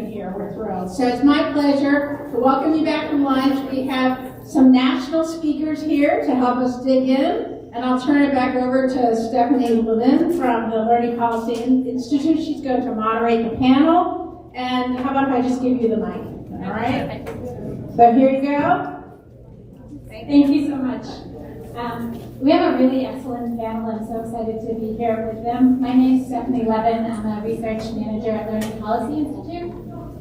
Here, we're thrilled. So it's my pleasure to welcome you back from lunch. We have some national speakers here to help us dig in, and I'll turn it back over to Stephanie Levin from the Learning Policy Institute. She's going to moderate the panel, and how about if I just give you the mic? All right? So here you go. Thank you so much. We have a really excellent panel. I'm so excited to be here with them. My name is Stephanie Levin. I'm a research manager at Learning Policy Institute.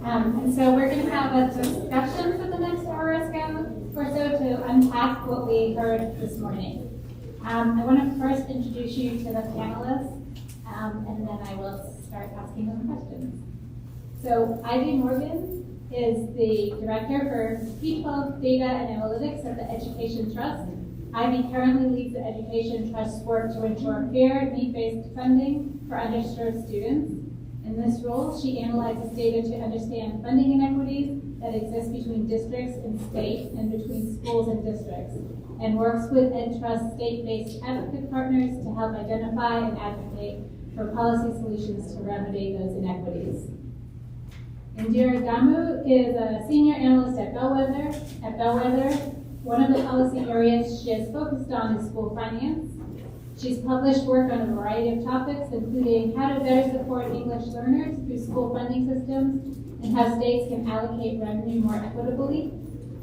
And so we're going to have a discussion for the next hour or so to unpack what we heard this morning. I want to first introduce you to the panelists, and then I will start asking them questions. So Ivy Morgan is the Director for P12 Data and Analytics at the Education Trust. Ivy currently leads the Education Trust's work to ensure fair, need-based funding for underserved students. In this role, she analyzes data to understand funding inequities that exist between districts and state and between schools and districts, and works with EdTrust state-based advocate partners to help identify and advocate for policy solutions to remedy those inequities. Indira Damu is a senior analyst at Bellwether. At Bellwether, one of the policy areas she has focused on is school finance. She's published work on a variety of topics, including how to better support English learners through school funding systems and how states can allocate revenue more equitably.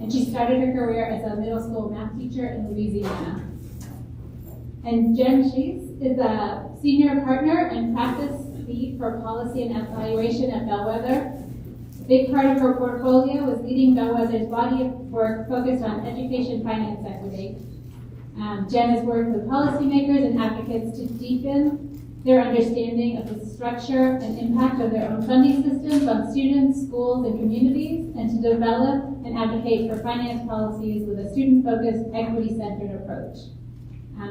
And she started her career as a middle school math teacher in Louisiana. And Jen Shees is a senior partner and practice lead for policy and evaluation at Bellwether. A big part of her portfolio is leading Bellwether's body of work focused on education finance equity. Jen has worked with policymakers and advocates to deepen their understanding of the structure and impact of their own funding systems on students, schools, and communities, and to develop and advocate for finance policies with a student-focused, equity-centered approach.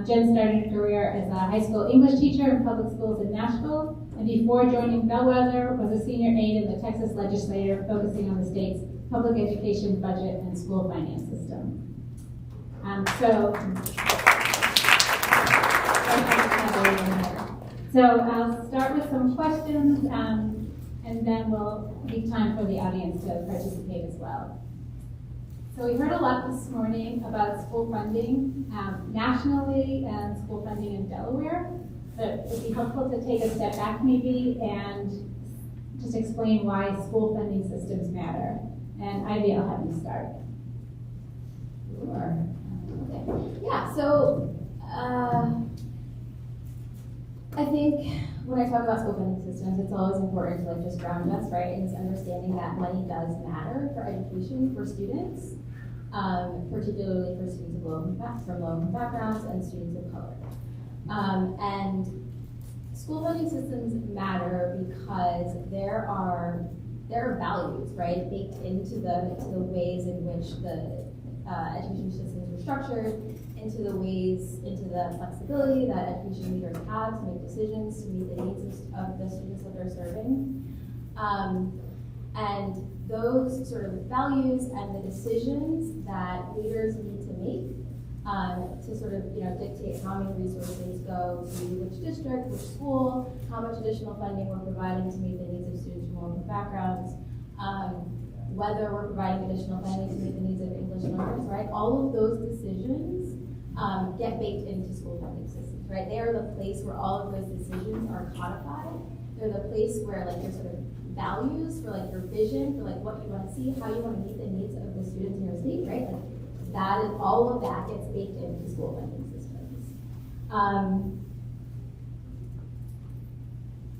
Jen started her career as a high school English teacher in public schools in Nashville, and before joining Bellwether, was a senior aide in the Texas legislature focusing on the state's public education budget and school finance system. So I'll start with some questions, and then we'll leave time for the audience to participate as well. So we heard a lot this morning about school funding nationally and school funding in Delaware, but it would be helpful to take a step back maybe and just explain why school funding systems matter. And Ivy, I'll have you start. Sure. Okay. Yeah, so I think when I talk about school funding systems, it's always important to just ground us, right, in this understanding that money does matter for education for students, particularly for students from low-income backgrounds and students of color. And school funding systems matter because there are values, right, baked into the ways in which the education systems are structured, into the flexibility that education leaders have to make decisions to meet the needs of the students that they're serving. And those sort of values and the decisions that leaders need to make to sort of dictate how many resources go to which district, which school, how much additional funding we're providing to meet the needs of students from low-income backgrounds, whether we're providing additional funding to meet the needs of English learners, right? All of those decisions get baked into school funding systems, right? They are the place where all of those decisions are codified. They're the place where your sort of values for your vision for what you want to see, how you want to meet the needs of the students in your state, right? That is all of that gets baked into school funding systems.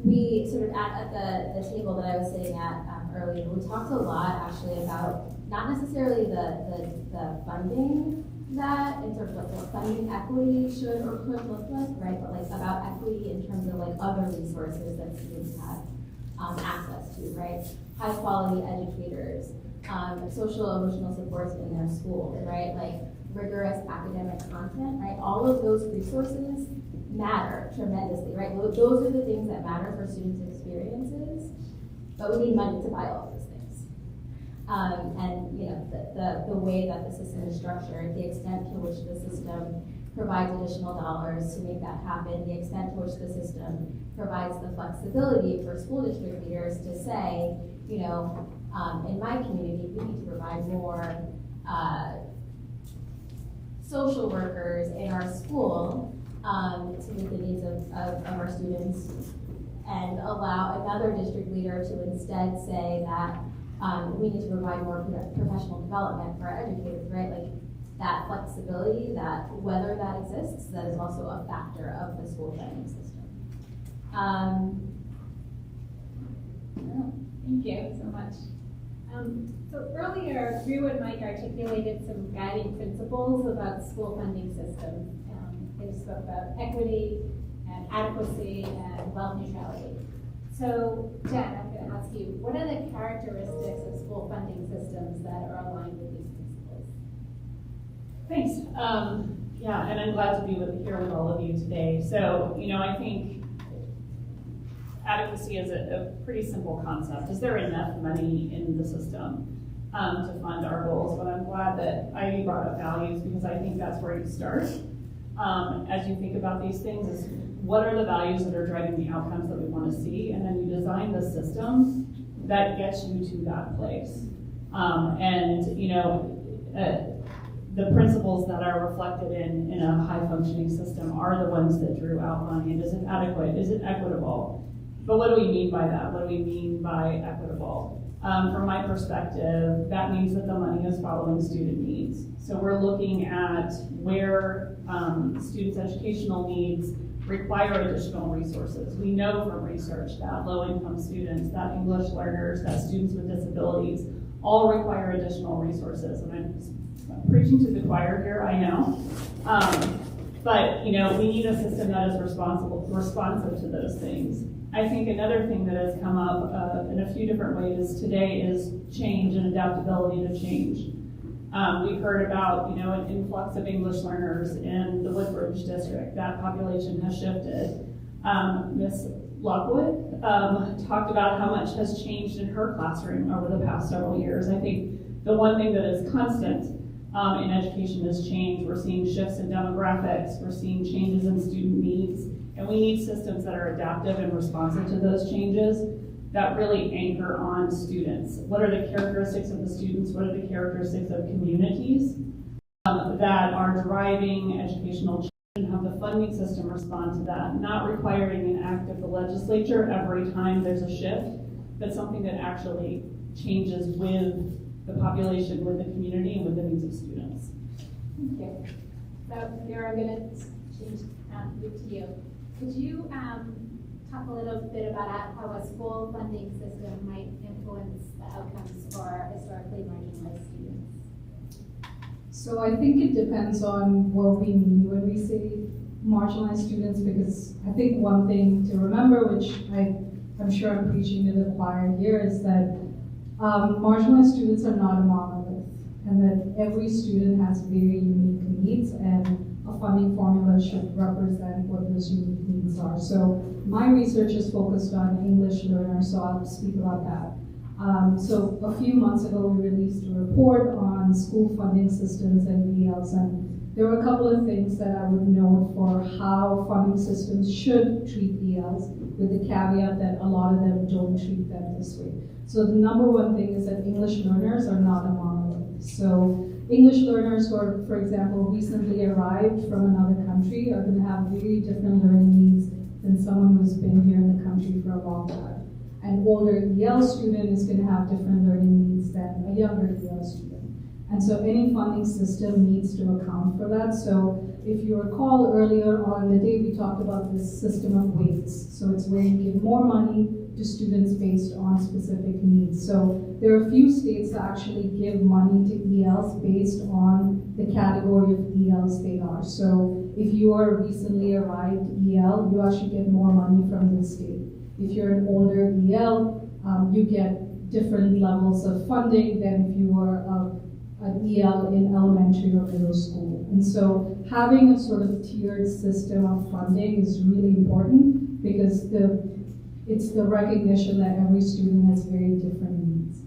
We sort of at the table that I was sitting at earlier, we talked a lot actually about not necessarily the funding that in terms of what funding equity should or could look like, right? But about equity in terms of other resources that students have access to, right? High quality educators, social emotional supports in their schools, right? Rigorous academic content, right? All of those resources matter tremendously, right? Those are the things that matter for students' experiences, but we need money to buy all those things. And the way that the system is structured, the extent to which the system provides additional dollars to make that happen, the extent to which the system provides the flexibility for school district leaders to say, in my community, we need to provide more social workers in our school to meet the needs of our students, and allow another district leader to instead say that we need to provide more professional development for our educators, right? Like that flexibility, that whether that exists, that is also a factor of the school funding system. Thank you so much. So earlier, Drew and Mike articulated some guiding principles about school funding systems. They spoke about equity and adequacy and wealth neutrality. So Jen, I'm going to ask you, what are the characteristics of school funding systems that are aligned with these principles? Thanks. Yeah, and I'm glad to be here with all of you today. So, I think adequacy is a pretty simple concept. Is there enough money in the system to fund our goals? But I'm glad that Ivy brought up values, because I think that's where you start. As you think about these things, is what are the values that are driving the outcomes that we want to see? And then you design the system that gets you to that place. The principles that are reflected in a high-functioning system are the ones that Drew outlined. Is it adequate? Is it equitable? But what do we mean by that? What do we mean by equitable? From my perspective, that means that the money is following student needs. So we're looking at where students' educational needs require additional resources. We know from research that low-income students, that English learners, that students with disabilities all require additional resources. And I'm preaching to the choir here, I know. But we need a system that is responsive to those things. I think another thing that has come up in a few different ways today is change and adaptability to change. We heard about, an influx of English learners in the Woodbridge district. That population has shifted. Ms. Lockwood talked about how much has changed in her classroom over the past several years. I think the one thing that is constant in education is change. We're seeing shifts in demographics. We're seeing changes in student needs. And we need systems that are adaptive and responsive to those changes that really anchor on students. What are the characteristics of the students? What are the characteristics of communities that are driving educational change, and have the funding system respond to that, not requiring an act of the legislature every time there's a shift, but something that actually changes with the population, with the community, and with the needs of students. Thank you. So, Vera, I'm going to change to you. Could you talk a little bit about how a school funding system might influence the outcomes for historically marginalized students? So I think it depends on what we mean when we say marginalized students, because I think one thing to remember, which I'm sure I'm preaching to the choir here, is that marginalized students are not a monolith, and that every student has very unique needs, and a funding formula should represent what those unique needs are. So my research is focused on English learners, so I'll speak about that. So a few months ago, we released a report on school funding systems and ELs, and there were a couple of things that I would note for how funding systems should treat ELs, with the caveat that a lot of them don't treat them this way. So the number one thing is that English learners are not a monolith. So English learners who are, for example, recently arrived from another country are going to have very different learning needs than someone who's been here in the country for a long time. An older EL student is going to have different learning needs than a younger EL student. And so any funding system needs to account for that. So if you recall earlier on in the day, we talked about this system of weights. So it's where you give more money to students based on specific needs. So there are a few states that actually give money to ELs based on the category of ELs they are. So if you are a recently arrived EL, you actually get more money from the state. If you're an older EL, you get different levels of funding than if you are an EL in elementary or middle school. And so having a sort of tiered system of funding is really important, because it's the recognition that every student has very different needs.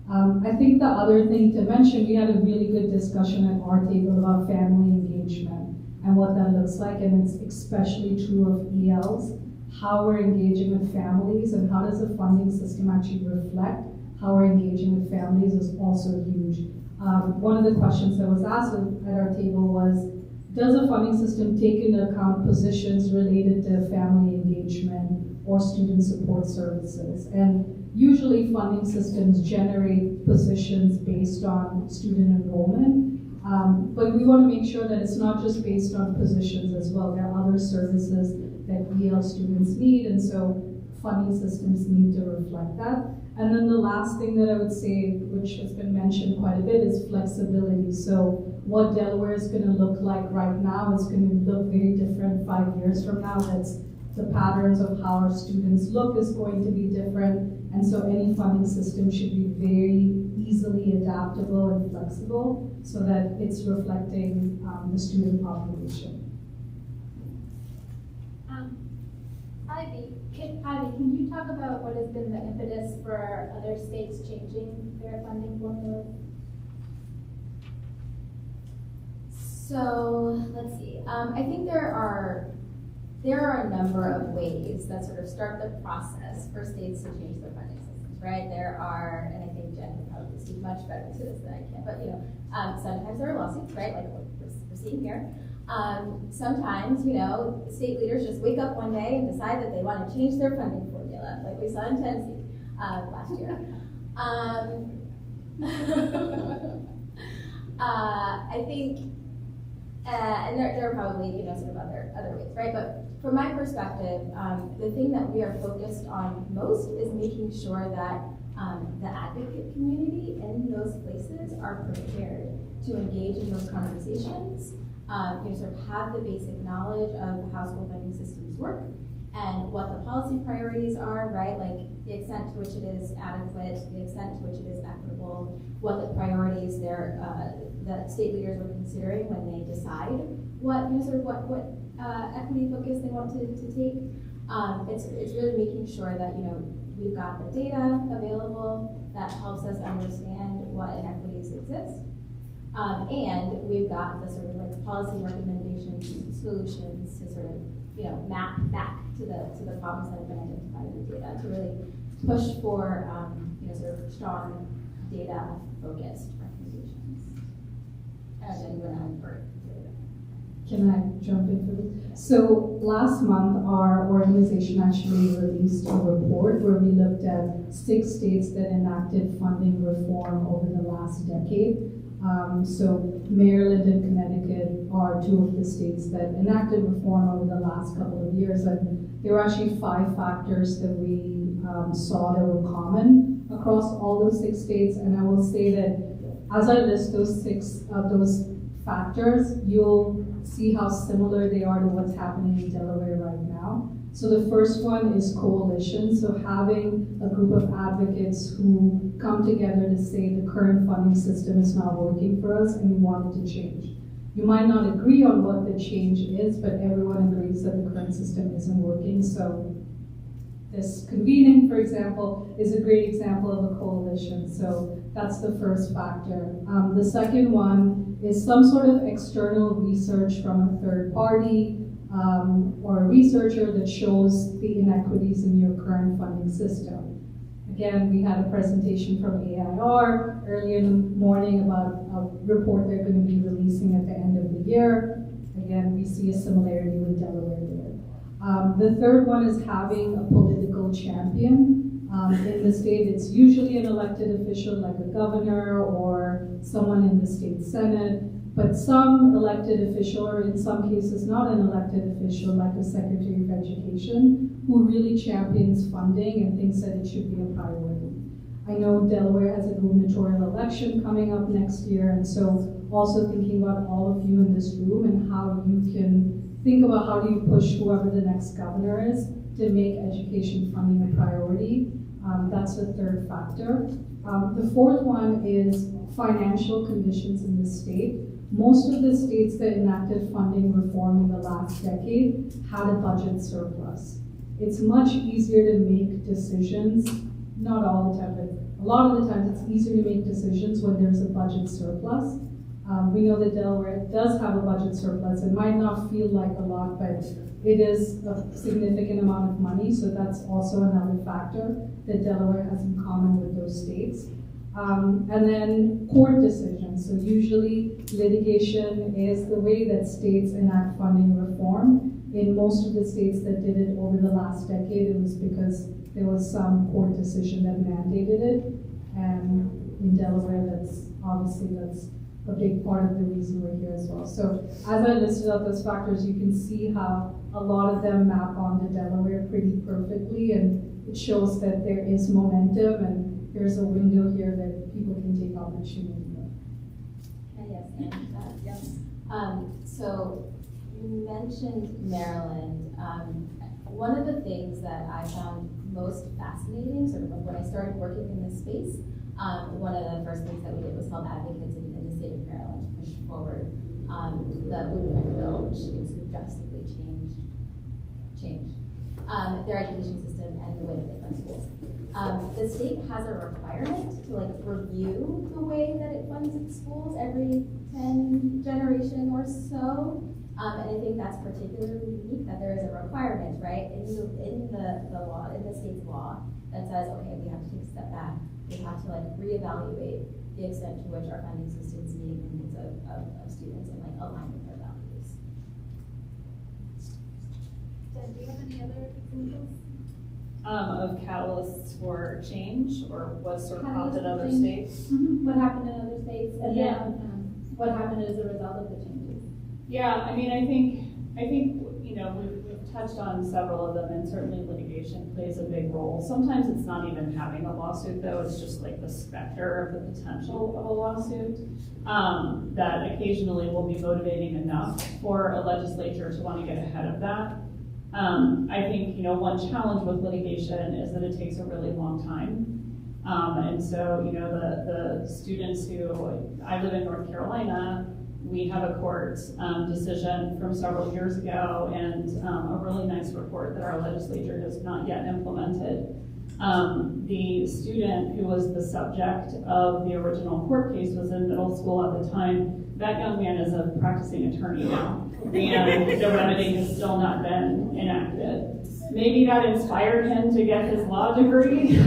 I think the other thing to mention, we had a really good discussion at our table about family engagement and what that looks like, and it's especially true of ELs, how we're engaging with families and how does the funding system actually reflect how we're engaging with families is also huge. One of the questions that was asked at our table was, does the funding system take into account positions related to family engagement or student support services? And usually funding systems generate positions based on student enrollment, but we want to make sure that it's not just based on positions as well. There are other services that EL students need, and so funding systems need to reflect that. And then the last thing that I would say, which has been mentioned quite a bit, is flexibility. So what Delaware is going to look like right now is going to look very different 5 years from now. That's the patterns of how our students look is going to be different. And so any funding system should be very easily adaptable and flexible so that it's reflecting the student population. Ivy, can you talk about what has been the impetus for other states changing their funding formulas? So let's see. I think there are a number of ways that sort of start the process for states to change their funding systems, right? There are, and I think Jen can probably speak much better to this than I can, but sometimes there are lawsuits, right? Like we're seeing here. Sometimes, state leaders just wake up one day and decide that they want to change their funding formula, like we saw in Tennessee last year. I think, and there are probably sort of other ways, right? But from my perspective, the thing that we are focused on most is making sure that the advocate community in those places are prepared to engage in those conversations. Sort of have the basic knowledge of how school funding systems work and what the policy priorities are, right? Like the extent to which it is adequate, the extent to which it is equitable, what the priorities that state leaders are considering when they decide what equity focus they want to take. It's really making sure that we've got the data available that helps us understand what inequities exist. And we've got the sort of like policy recommendations, solutions to sort of map back to the problems that have been identified in the data to really push for sort of strong data focused recommendations. Can I jump in for this? So last month, our organization actually released a report where we looked at 6 states that enacted funding reform over the last decade. So Maryland and Connecticut are 2 of the states that enacted reform over the last couple of years. And there were actually 5 factors that we saw that were common across all those 6 states. And I will say that as I list those 6 of those factors, you'll see how similar they are to what's happening in Delaware right now. So the first one is coalition. So having a group of advocates who come together to say the current funding system is not working for us and we want it to change. You might not agree on what the change is, but everyone agrees that the current system isn't working. So this convening, for example, is a great example of a coalition. So that's the first factor. The second one is some sort of external research from a third party or a researcher that shows the inequities in your current funding system. Again, we had a presentation from AIR earlier in the morning about a report they're going to be releasing at the end of the year. Again, we see a similarity with Delaware there. The third one is having a political champion. In the state, it's usually an elected official like a governor or someone in the state senate, but some elected official, or in some cases not an elected official like a secretary of education, who really champions funding and thinks that it should be a priority. I know Delaware has a gubernatorial election coming up next year, and so also thinking about all of you in this room and how you can think about how do you push whoever the next governor is to make education funding a priority. That's the third factor. The fourth one is financial conditions in the state. Most of the states that enacted funding reform in the last decade had a budget surplus. It's much easier to make decisions, not all the time, but a lot of the times it's easier to make decisions when there's a budget surplus. We know that Delaware does have a budget surplus. It might not feel like a lot, but it is a significant amount of money, so that's also another factor that Delaware has in common with those states. And then court decisions. So usually litigation is the way that states enact funding reform. In most of the states that did it over the last decade, it was because there was some court decision that mandated it. And in Delaware, that's a big part of the reason we're here as well. So as I listed out those factors, you can see how a lot of them map onto Delaware pretty perfectly, and it shows that there is momentum and there's a window here that people can take opportunity with. Yes. So you mentioned Maryland. One of the things that I found most fascinating, sort of when I started working in this space, one of the first things that we did was help advocates in the state of Maryland to push forward the blueprint bill, which is drastically changed their education system and the way that they fund schools. The state has a requirement to review the way that it funds its schools every 10 generation or so. And I think that's particularly unique that there is a requirement, right, in the law, in the state's law, that says, okay, we have to take a step back. We have to reevaluate the extent to which our funding systems meet the needs of students and align with their values. Jen, do you have any other examples? Of catalysts for change, or what's sort of Catalysts prompted for other change. states? What happened in other states, and Yeah. then what happened as a result of the changes? Yeah, I mean, I think we've touched on several of them, and certainly litigation plays a big role. Sometimes it's not even having a lawsuit, though; it's just the specter of the potential of a lawsuit that occasionally will be motivating enough for a legislature to want to get ahead of that. I think one challenge with litigation is that it takes a really long time. And so, the students I live in North Carolina, we have a court decision from several years ago and a really nice report that our legislature has not yet implemented. The student who was the subject of the original court case was in middle school at the time. That young man is a practicing attorney now, and the remedy has still not been enacted. Maybe that inspired him to get his law degree.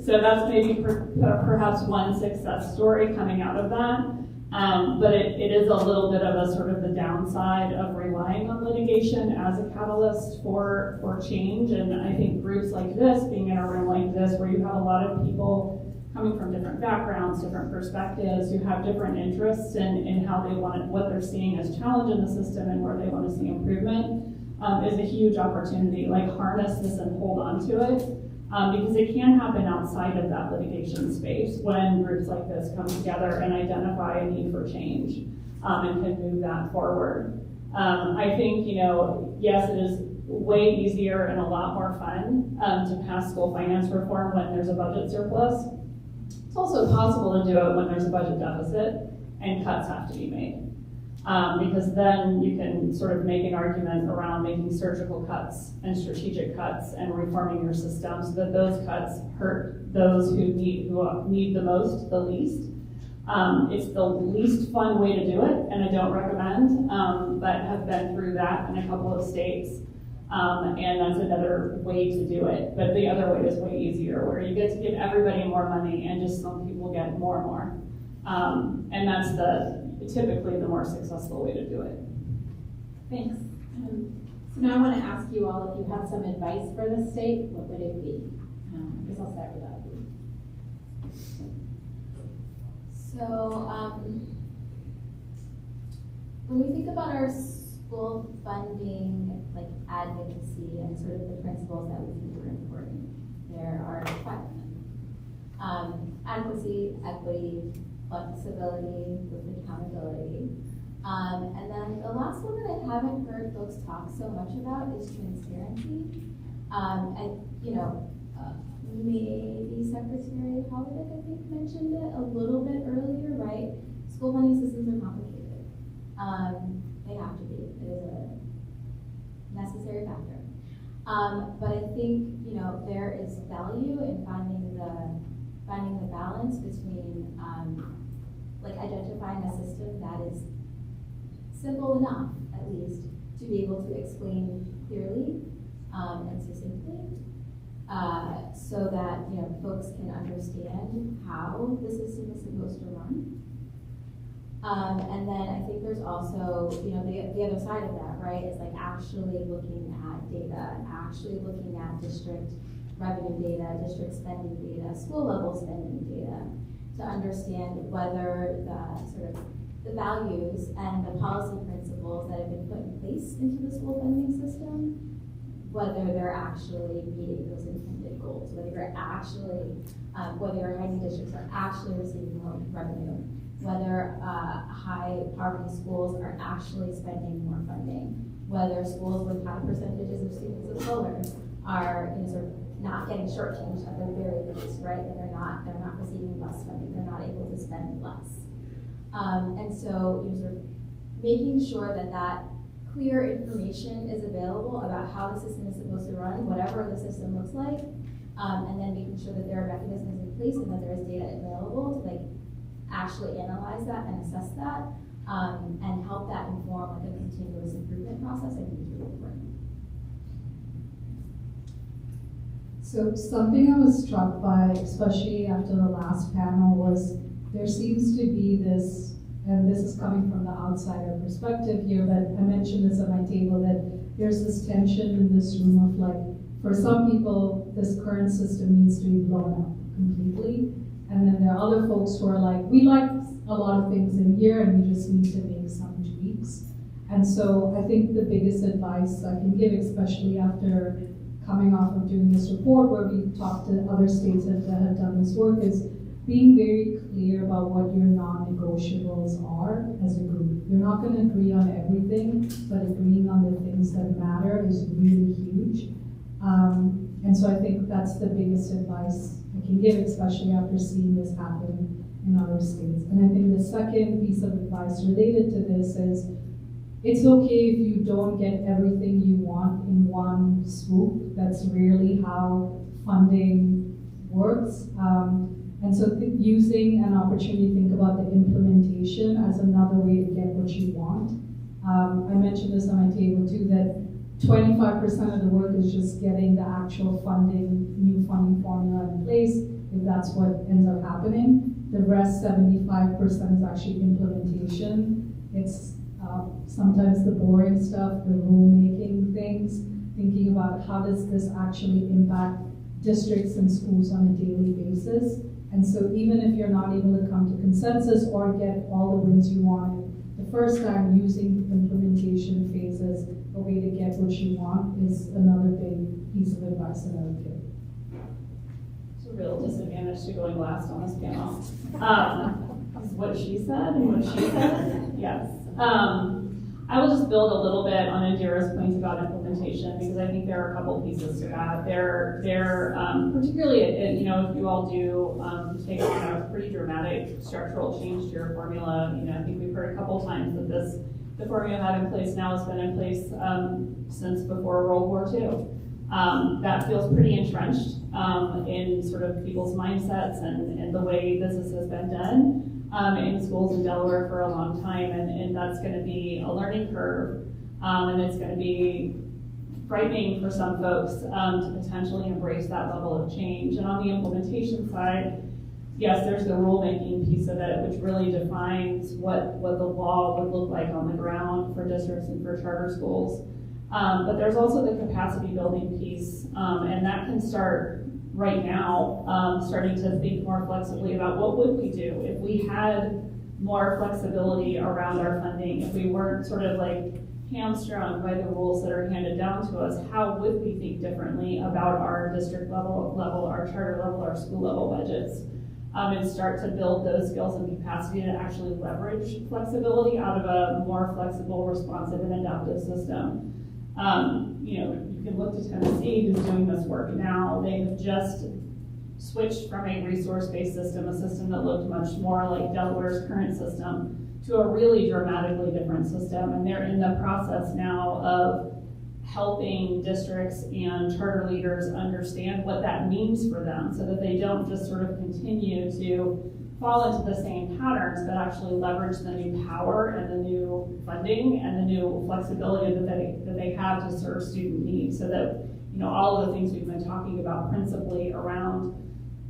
So that's maybe perhaps one success story coming out of that. But it is a little bit of a sort of the downside of relying on litigation as a catalyst for change. And I think groups like this, being in a room like this, where you have a lot of people coming from different backgrounds, different perspectives, who have different interests in how they want it, what they're seeing as challenge in the system and where they want to see improvement, is a huge opportunity. Harness this and hold on to it. Because it can happen outside of that litigation space when groups like this come together and identify a need for change and can move that forward. I think, yes, it is way easier and a lot more fun to pass school finance reform when there's a budget surplus. It's also possible to do it when there's a budget deficit and cuts have to be made. Because then you can sort of make an argument around making surgical cuts and strategic cuts and reforming your system so that those cuts hurt those who need the most the least. It's the least fun way to do it, and I don't recommend, but have been through that in a couple of states. And that's another way to do it. But the other way is way easier, where you get to give everybody more money and just some people get more and more. And that's typically the more successful way to do it. Thanks. So now I want to ask you all if you have some advice for the state, what would it be? I guess I'll start with that. So when we think about our school funding, advocacy and sort of the principles that we think are important, there are 5 of them. Adequacy, equity, flexibility with accountability. And then the last one that I haven't heard folks talk so much about is transparency. Maybe Secretary Holiday, I think, mentioned it a little bit earlier, right? School funding systems are complicated. They have to be. It is a necessary factor. But I think, there is value in finding the balance between like identifying a system that is simple enough, at least, to be able to explain clearly and succinctly, so that folks can understand how the system is supposed to run. And then I think there's also, the other side of that, right, is like actually looking at data, actually looking at district revenue data, district spending data, school level spending data, to understand whether the values and the policy principles that have been put in place into the school funding system, whether they're actually meeting those intended goals, whether your high-need districts are actually receiving more revenue, whether high poverty schools are actually spending more funding, whether schools with high percentages of students of color are sort of not getting shortchanged at the very least, right? That they're not receiving less funding, they're not able to spend less. And so sort of making sure that clear information is available about how the system is supposed to run, whatever the system looks like, and then making sure that there are mechanisms in place and that there is data available to actually analyze that and assess that, and help that inform a continuous improvement process, I think is really important. So something I was struck by, especially after the last panel, was there seems to be this, and this is coming from the outsider perspective here, but I mentioned this at my table, that there's this tension in this room of for some people, this current system needs to be blown up completely. And then there are other folks who are we like a lot of things in here and we just need to make some tweaks. And so I think the biggest advice I can give, especially after coming off of doing this report where we talked to other states that have done this work, is being very clear about what your non-negotiables are as a group. You're not going to agree on everything, but agreeing on the things that matter is really huge. And so I think that's the biggest advice I can give, especially after seeing this happen in other states. And I think the second piece of advice related to this is, it's okay if you don't get everything you want in one swoop. That's rarely how funding works. And so using an opportunity to think about the implementation as another way to get what you want. I mentioned this on my table too, that 25% of the work is just getting the actual funding, new funding formula in place, if that's what ends up happening. The rest, 75%, is actually implementation. It's sometimes the boring stuff, the rulemaking things, thinking about how does this actually impact districts and schools on a daily basis. And so even if you're not able to come to consensus or get all the wins you wanted the first time, using implementation phases, a way to get what you want, is another big piece of advice that I would give. It's a real disadvantage to going last on this panel. Is what she said and what she said. Yes. I will just build a little bit on Indira's points about implementation, because I think there are a couple pieces to that. There, particularly, if you all do take a pretty dramatic structural change to your formula. I think we've heard a couple times that the formula you have in place now has been in place since before World War II. That feels pretty entrenched in sort of people's mindsets and the way business has been done. In schools in Delaware for a long time, and that's going to be a learning curve, and it's going to be frightening for some folks to potentially embrace that level of change. And on the implementation side, yes, there's the rulemaking piece of it, which really defines what the law would look like on the ground for districts and for charter schools. But there's also the capacity building piece, and that can start right now, starting to think more flexibly about what would we do if we had more flexibility around our funding, if we weren't sort of hamstrung by the rules that are handed down to us. How would we think differently about our district level, our charter level, our school level budgets, and start to build those skills and capacity to actually leverage flexibility out of a more flexible, responsive, and adaptive system. You can look to Tennessee, who's doing this work now. They have just switched from a resource-based system, a system that looked much more like Delaware's current system, to a really dramatically different system. And they're in the process now of helping districts and charter leaders understand what that means for them, so that they don't just sort of continue to fall into the same patterns, but actually leverage the new power and the new funding and the new flexibility that they have to serve student needs, so that, you know, all of the things we've been talking about principally around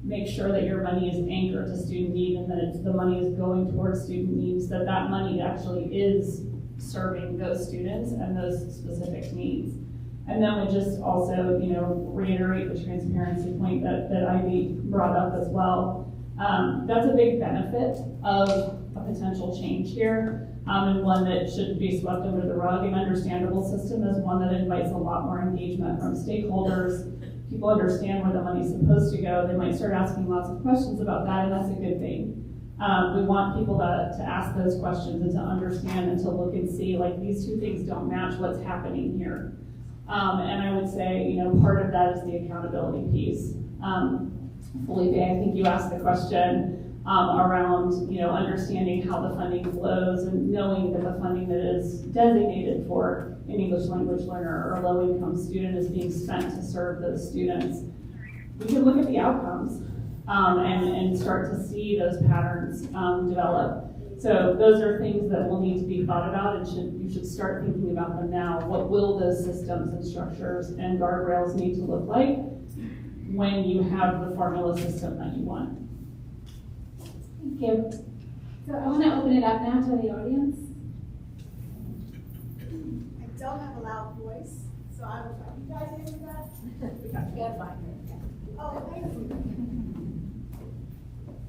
make sure that your money is anchored to student need and that the money is going towards student needs, that money actually is serving those students and those specific needs. And then we just also, you know, reiterate the transparency point that Ivy brought up as well. That's a big benefit of a potential change here, and one that shouldn't be swept under the rug. An understandable system is one that invites a lot more engagement from stakeholders. People understand where the money's supposed to go. They might start asking lots of questions about that, and that's a good thing. We want people to ask those questions and to understand and to look and see, like, these two things don't match, what's happening here. And I would say, you know, part of that is the accountability piece. Felipe, I think you asked the question around, you know, understanding how the funding flows and knowing that the funding that is designated for an English language learner or a low-income student is being spent to serve those students. We can look at the outcomes and start to see those patterns develop. So those are things that will need to be thought about, and you should start thinking about them now. What will those systems and structures and guardrails need to look like when you have the formula system that you want? Thank you. So I want to open it up now to the audience. I don't have a loud voice, so I will try. You guys hear me that? Yeah, fine. Oh, thank you.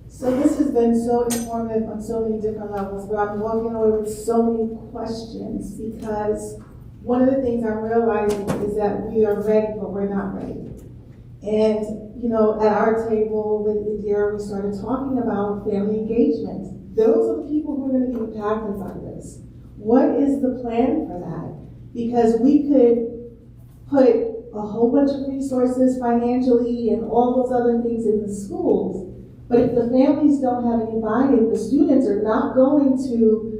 So this has been so informative on so many different levels, but I'm walking away with so many questions, because one of the things I'm realizing is that we are ready, but we're not ready. And, you know, at our table with Indira, we started talking about family engagement. Those are the people who are going to be impacted by this. What is the plan for that? Because we could put a whole bunch of resources financially and all those other things in the schools, but if the families don't have any buy-in, the students are not going to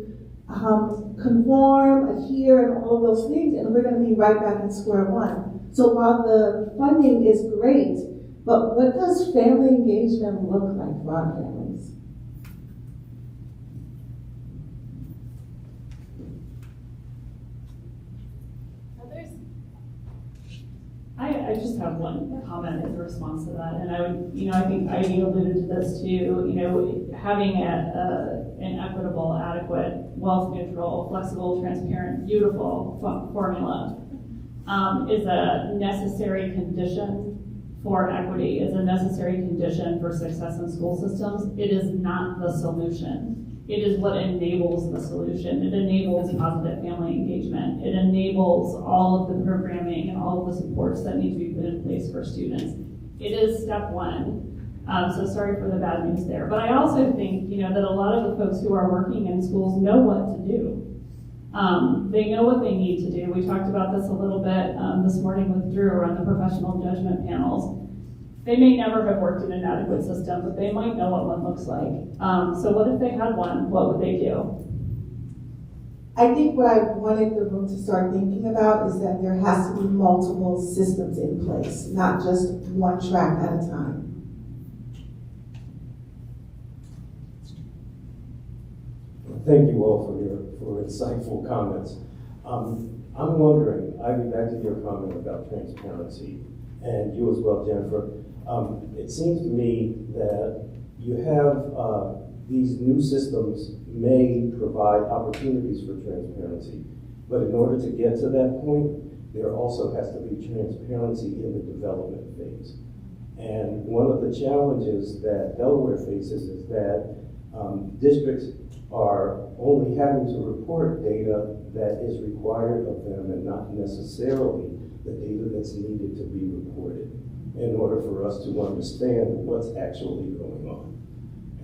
conform, adhere, and all those things, and we're going to be right back in square one. So while the funding is great, but what does family engagement look like for our families? Others? I just have one comment as a response to that, and I would, you know, I think Ivy alluded to this too. You know, having an equitable, adequate, wealth neutral, flexible, transparent, beautiful formula is a necessary condition for equity, is a necessary condition for success in school systems. It is not the solution. It is what enables the solution. It enables positive family engagement. It enables all of the programming and all of the supports that need to be put in place for students. It is step one. So sorry for the bad news there. But I also think, you know, that a lot of the folks who are working in schools know what to do. They know what they need to do. We talked about this a little bit this morning with Drew around the professional judgment panels. They may never have worked in an adequate system, but they might know what one looks like. So what if they had one? What would they do? I think what I wanted the room to start thinking about is that there has to be multiple systems in place, not just one track at a time. Thank you all for insightful comments. I'm wondering, Ivy, back to your comment about transparency, and you as well, Jennifer. It seems to me that you have these new systems may provide opportunities for transparency, but in order to get to that point, there also has to be transparency in the development phase. And one of the challenges that Delaware faces is that districts are only having to report data that is required of them and not necessarily the data that's needed to be reported in order for us to understand what's actually going on.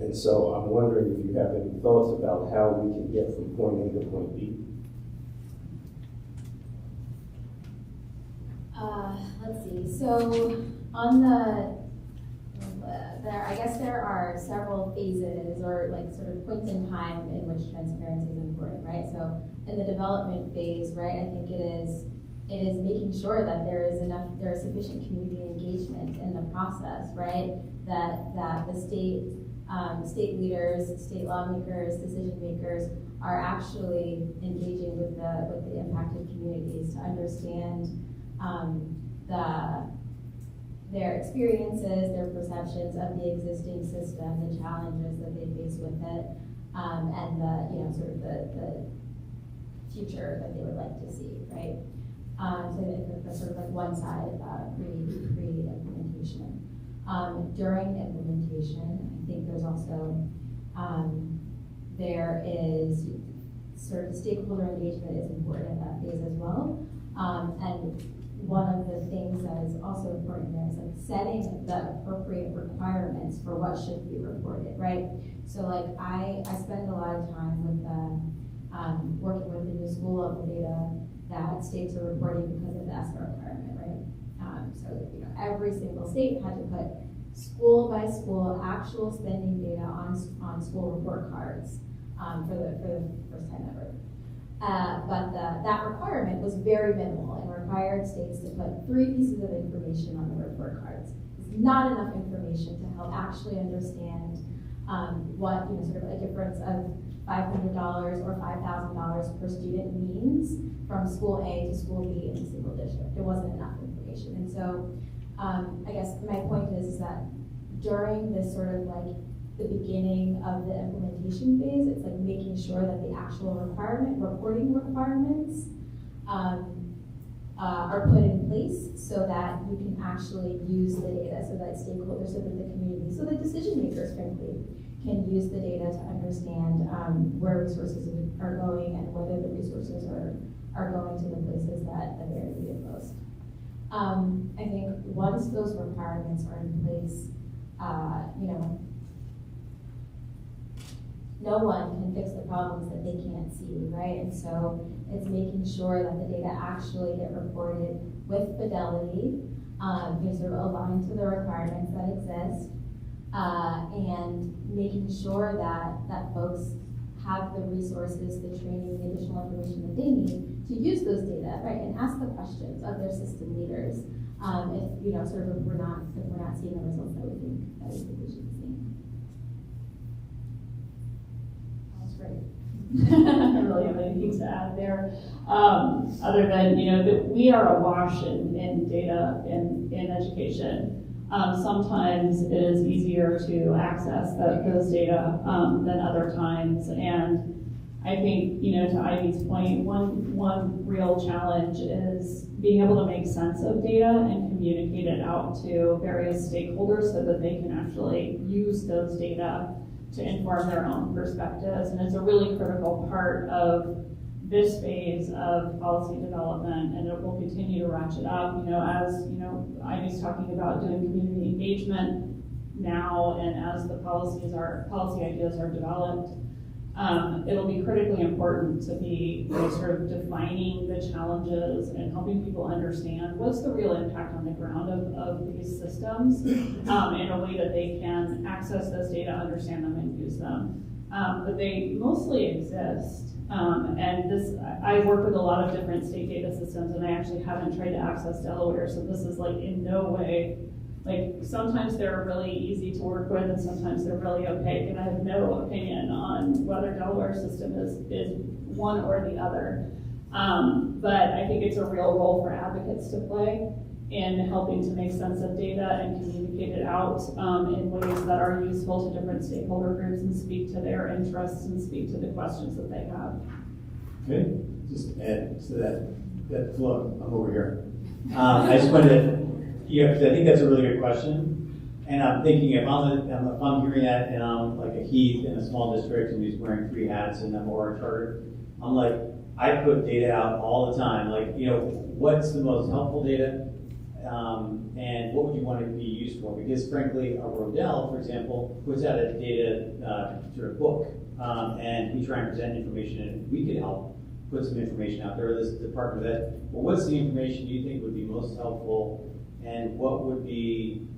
And so I'm wondering if you have any thoughts about how we can get from point A to point B. Let's see. So on I guess there are several phases or like sort of points in time in which transparency is important, right? So in the development phase, right, I think it is making sure that there is sufficient community engagement in the process, right? That the state state leaders, state lawmakers, decision makers are actually engaging with the impacted communities to understand their experiences, their perceptions of the existing system, the challenges that they face with it, and the future that they would like to see, right? So that's sort of like one side pre-implementation. During implementation, I think there's also there is sort of stakeholder engagement is important at that phase as well. And one of the things that is also important there is like setting the appropriate requirements for what should be reported, right? So like I spend a lot of time with working with the new school level data that states are reporting because of the ESPA requirement, right? So every single state had to put school by school actual spending data on school report cards for the first time ever. But that requirement was very minimal and required states to put 3 pieces of information on the report cards. It's not enough information to help actually understand what sort of a difference of $500 or $5,000 per student means from school A to school B in a single district. There wasn't enough information. And so I guess my point is that during this sort of like the beginning of the implementation phase, it's like making sure that the actual reporting requirements are put in place so that you can actually use the data, so that stakeholders, so that the community, so that decision makers, frankly, can use the data to understand where resources are going and whether the resources are going to the places that they're needed most. I think once those requirements are in place, no one can fix the problems that they can't see, right? And so it's making sure that the data actually get reported with fidelity, sort of aligned to the requirements that exist, and making sure that folks have the resources, the training, the additional information that they need to use those data, right, and ask the questions of their system leaders. If we're not seeing the results that we think we should be seeing. That's great. I don't really have anything to add there, other than that we are awash in data in education. Sometimes it is easier to access those data than other times, and I think to Ivy's point, one real challenge is being able to make sense of data and communicate it out to various stakeholders so that they can actually use those data to inform their own perspectives. And it's a really critical part of this phase of policy development, and it will continue to ratchet up, as Ivy's talking about doing community engagement now, and as the policy ideas are developed, it'll be critically important to be sort of defining the challenges and helping people understand what's the real impact on the ground of these systems in a way that they can access this data, understand them, and use them. But they mostly exist. I work with a lot of different state data systems, and I actually haven't tried to access Delaware, so this is like in no way, like sometimes they're really easy to work with and sometimes they're really opaque, and I have no opinion on whether Delaware system is one or the other. But I think it's a real role for advocates to play in helping to make sense of data and communicate it out in ways that are useful to different stakeholder groups and speak to their interests and speak to the questions that they have. Okay, just add to that flow. I'm over here. I just wanted to, because I think that's a really good question. And I'm thinking if I'm hearing that and I'm like a Heath in a small district and he's wearing 3 hats and I'm or a charter, I'm like, I put data out all the time. Like, what's the most helpful data? And what would you want it to be used for? Because frankly, Rodell, for example, puts out a data sort of book, and we try and present information, and we could help put some information out there. This department of that. Well, what's the information you think would be most helpful, and what would be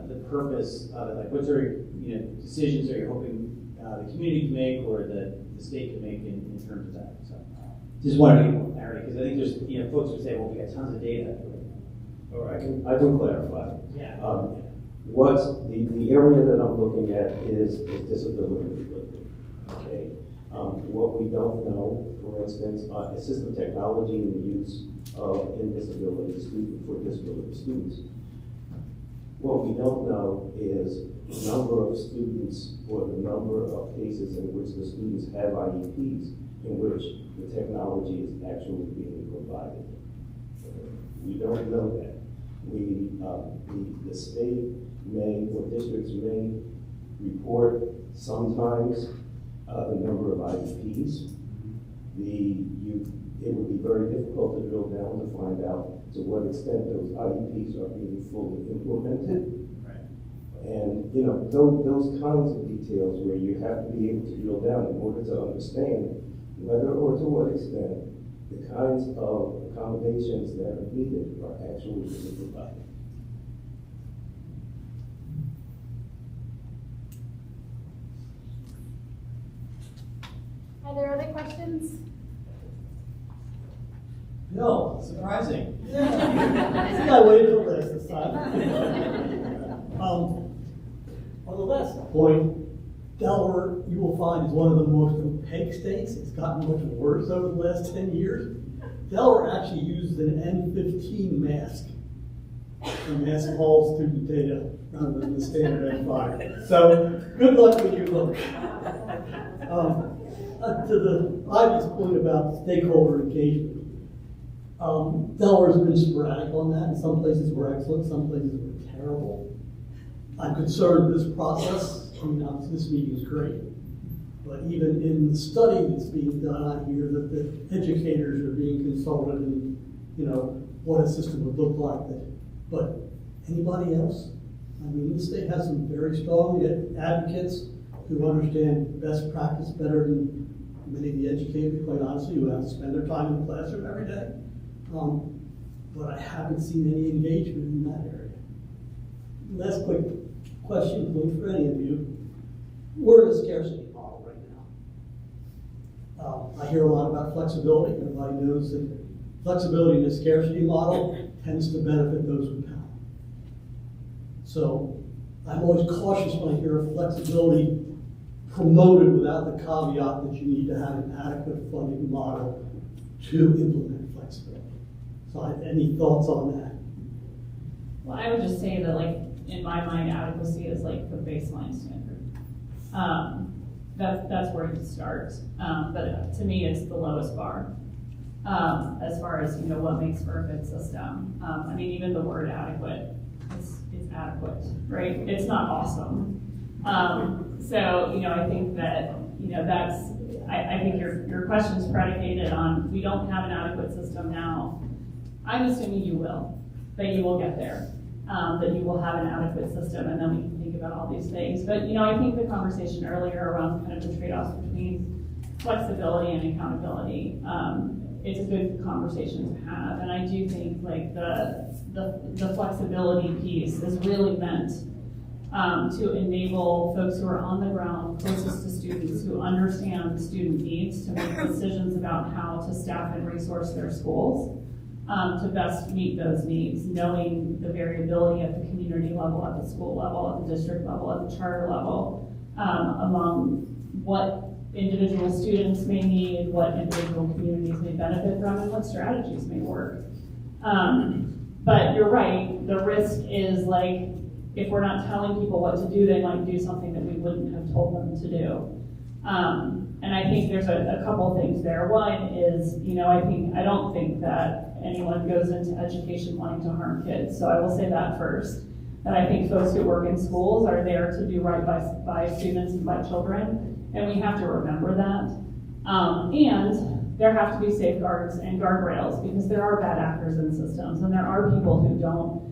the purpose of it? Like, what sort of decisions are you hoping the community can make or the state can make in terms of that? So, just wanted to get more clarity because I think there's folks who say, well, we got tons of data. Or I can clarify. Yeah. The area that I'm looking at is disability related, okay? What we don't know, for instance, assistive technology and the use of for disability students. What we don't know is the number of students or the number of cases in which the students have IEPs in which the technology is actually being provided. We don't know that. The state may, or districts may report sometimes the number of IEPs. It would be very difficult to drill down to find out to what extent those IEPs are being fully implemented. Right. And, those kinds of details where you have to be able to drill down in order to understand whether or to what extent the kinds of accommodations that are needed are actually being provided. Are there other questions? No, surprising. I think I waited till last this time. On the last point, Delaware, you will find, is one of the most opaque states. It's gotten much worse over the last 10 years. Delaware actually uses an N15 mask to mask all student data rather than the standard N5. So good luck when you look. To the Ivy's point about stakeholder engagement, Delaware's been sporadic on that. In some places we're excellent, some places we're terrible. I'm concerned this process, obviously this meeting is great, but even in the study that's being done, I hear that the educators are being consulted and, what a system would look like. But anybody else? I mean, this state has some very strong advocates who understand best practice better than many of the educators, quite honestly, who have to spend their time in the classroom every day. But I haven't seen any engagement in that area. Last quick question, please, for any of you. We're in a scarcity model right now. I hear a lot about flexibility. Everybody knows that flexibility in a scarcity model tends to benefit those with power. So I'm always cautious when I hear of flexibility promoted without the caveat that you need to have an adequate funding model to implement flexibility. So any thoughts on that? Well, I would just say that, in my mind, adequacy is the baseline standard. That's where it starts. But to me, it's the lowest bar as far as what makes for a good system. Even the word adequate is adequate, right? It's not awesome. So I think that that's. I think your question's predicated on we don't have an adequate system now. I'm assuming you will, that you will get there. That you will have an adequate system, and then we can think about all these things. But I think the conversation earlier around kind of the trade-offs between flexibility and accountability, it's a good conversation to have. And I do think the flexibility piece is really meant to enable folks who are on the ground closest to students, who understand student needs, to make decisions about how to staff and resource their schools. To best meet those needs, knowing the variability at the community level, at the school level, at the district level, at the charter level, among what individual students may need, what individual communities may benefit from, and what strategies may work. But you're right, the risk is if we're not telling people what to do, they might do something that we wouldn't have told them to do. And I think there's a couple things there. One is, I don't think that anyone goes into education wanting to harm kids. So I will say that first. That I think folks who work in schools are there to do right by students and by children. And we have to remember that. And there have to be safeguards and guardrails because there are bad actors in systems and there are people who don't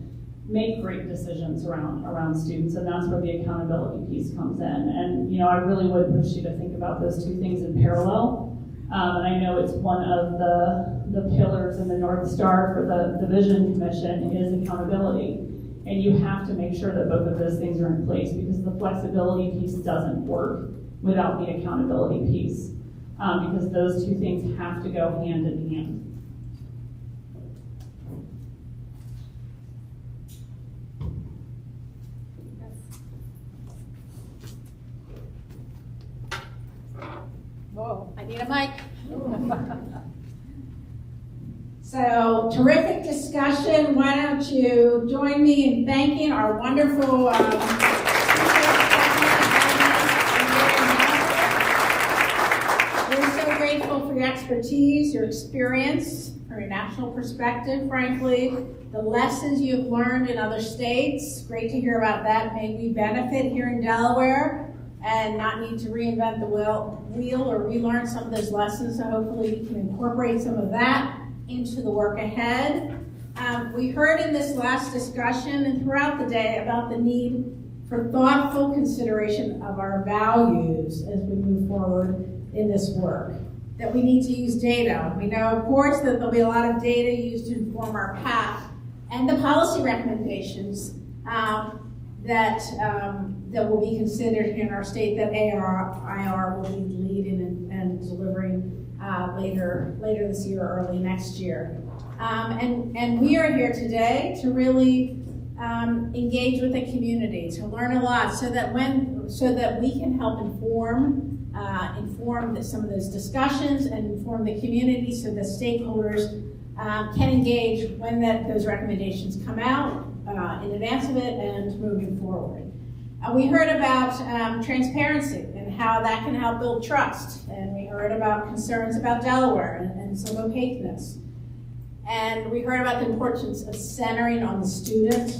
make great decisions around students, and that's where the accountability piece comes in. And I really would push you to think about those two things in parallel. And I know it's one of the pillars in the North Star for the Vision Commission is accountability. And you have to make sure that both of those things are in place because the flexibility piece doesn't work without the accountability piece. Because those two things have to go hand in hand. I need a mic. So, terrific discussion. Why don't you join me in thanking our wonderful We're so grateful for your expertise, your experience, from your national perspective, frankly, the lessons you've learned in other states. Great to hear about that. May we benefit here in Delaware and not need to reinvent the wheel or relearn some of those lessons. So hopefully we can incorporate some of that into the work ahead. We heard in this last discussion and throughout the day about the need for thoughtful consideration of our values as we move forward in this work, that we need to use data. We know, of course, that there'll be a lot of data used to inform our path and the policy recommendations that will be considered in our state that ARIR will be leading and delivering later this year or early next year. And we are here today to really engage with the community, to learn a lot, so that we can help inform some of those discussions and inform the community, so the stakeholders can engage when those recommendations come out in advance of it and moving forward. We heard about transparency and how that can help build trust, and we heard about concerns about Delaware and some opaqueness. And we heard about the importance of centering on the student,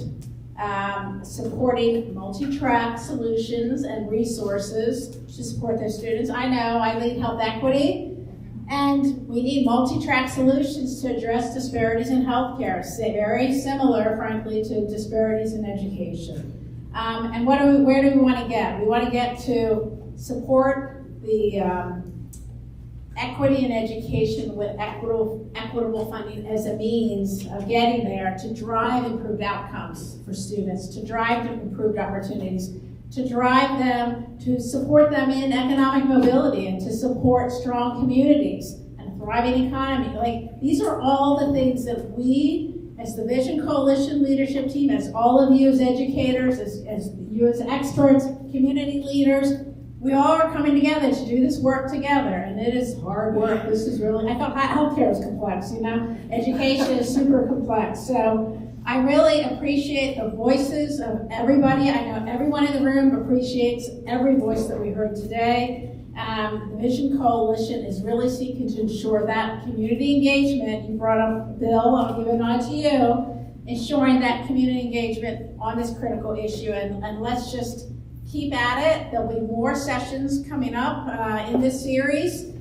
supporting multi-track solutions and resources to support their students. I know I lead health equity, and we need multi-track solutions to address disparities in healthcare, very similar, frankly, to disparities in education. And where do we want to get? We want to get to support the equity in education with equitable funding as a means of getting there, to drive improved outcomes for students, to drive improved opportunities, to drive them, to support them in economic mobility, and to support strong communities and a thriving economy. Like, these are all the things that we, as the Vision Coalition leadership team, as all of you as educators, as you as experts, community leaders, we all are coming together to do this work together, and it is hard work. This is really, I thought healthcare was complex, Education is super complex. So I really appreciate the voices of everybody. I know everyone in the room appreciates every voice that we heard today. The Vision Coalition is really seeking to ensure that community engagement. You brought up Bill, I'll give it on to you, ensuring that community engagement on this critical issue, and let's just keep at it. There'll be more sessions coming up in this series.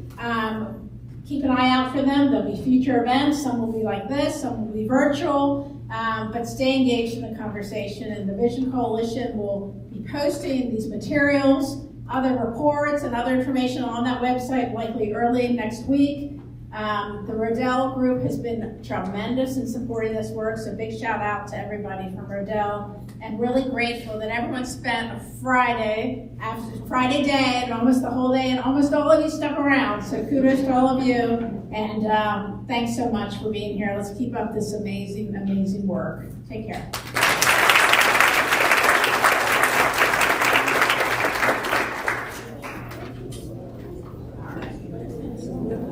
Keep an eye out for them. There'll be future events. Some will be like this, some will be virtual, but stay engaged in the conversation, and the Vision Coalition will be posting these materials, other reports, and other information on that website likely early next week. The Rodell group has been tremendous in supporting this work, so big shout out to everybody from Rodell, and really grateful that everyone spent a Friday day and almost the whole day, and almost all of you stuck around, so kudos to all of you, and thanks so much for being here. Let's keep up this amazing, amazing work. Take care.